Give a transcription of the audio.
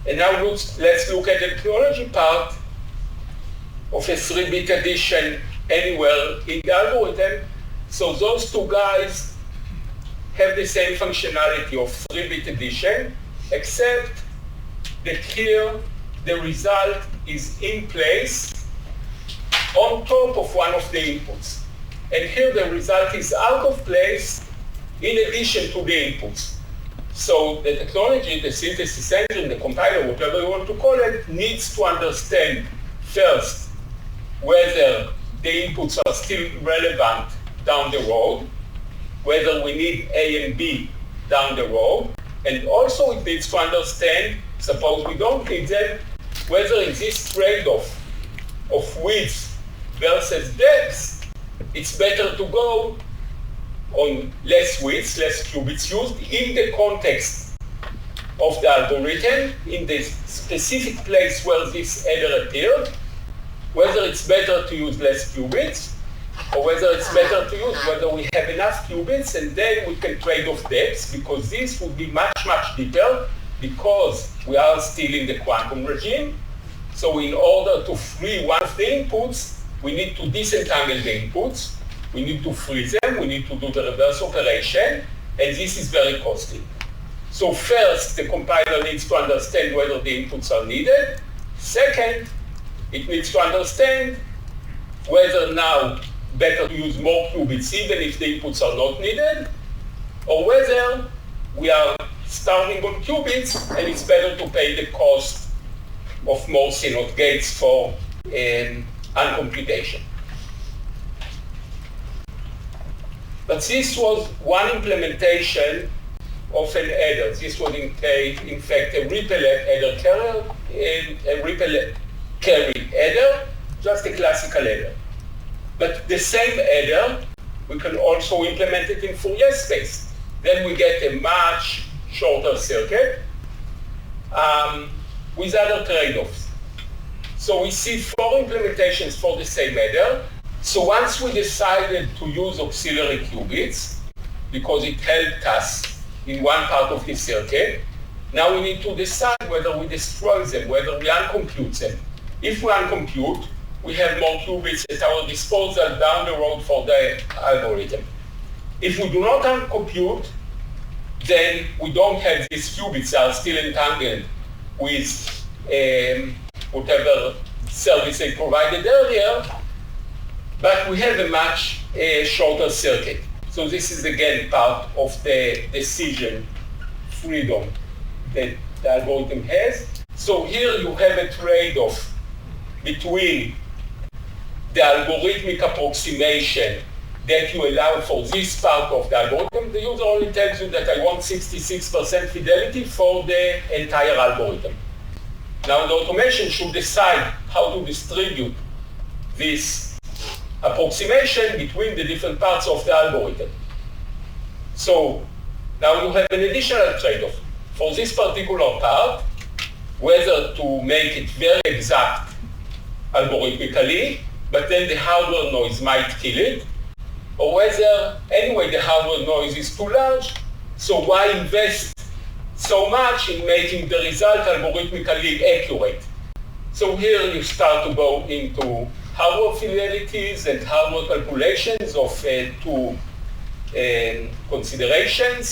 And now let's look at the technology part of a 3-bit addition anywhere in the algorithm. So those two guys have the same functionality of 3-bit addition, except that here the result is in place on top of one of the inputs. And here the result is out of place in addition to the inputs. So the technology, the synthesis engine, the compiler, whatever you want to call it, needs to understand first whether the inputs are still relevant down the road, whether we need A and B down the road, and also it needs to understand, suppose we don't need them, whether in this trade-off of width versus depth, it's better to go on less width, less qubits used in the context of the algorithm, in the specific place where this error appeared, whether it's better to use less qubits, or whether it's better to use whether we have enough qubits, and then we can trade off depths, because this would be much, much deeper, because we are still in the quantum regime. So in order to free one of the inputs, we need to disentangle the inputs, we need to freeze them, we need to do the reverse operation, and this is very costly. So first, the compiler needs to understand whether the inputs are needed. Second, it needs to understand whether now better to use more qubits even if the inputs are not needed, or whether we are starting on qubits and it's better to pay the cost of more CNOT gates for uncomputation. But this was one implementation of an adder. This was in fact a ripple adder carrier, a ripple carry adder, just a classical adder. But the same adder, we can also implement it in Fourier space. Then we get a much shorter circuit with other trade-offs. So we see 4 implementations for the same adder. So once we decided to use auxiliary qubits, because it helped us in one part of the circuit, now we need to decide whether we destroy them, whether we uncompute them. If we uncompute, we have more qubits at our disposal down the road for the algorithm. If we do not uncompute, then we don't have these qubits that are still entangled with whatever service they provided earlier, but we have a much shorter circuit. So this is again part of the decision freedom that the algorithm has. So here you have a trade-off between the algorithmic approximation that you allow for this part of the algorithm. The user only tells you that I want 66% fidelity for the entire algorithm. Now the automation should decide how to distribute this approximation between the different parts of the algorithm. So now you have an additional trade-off. For this particular part, whether to make it very exact algorithmically, but then the hardware noise might kill it, or whether anyway the hardware noise is too large, so why invest so much in making the result algorithmically accurate? So here you start to go into hardware fidelities and hardware calculations of 2 considerations.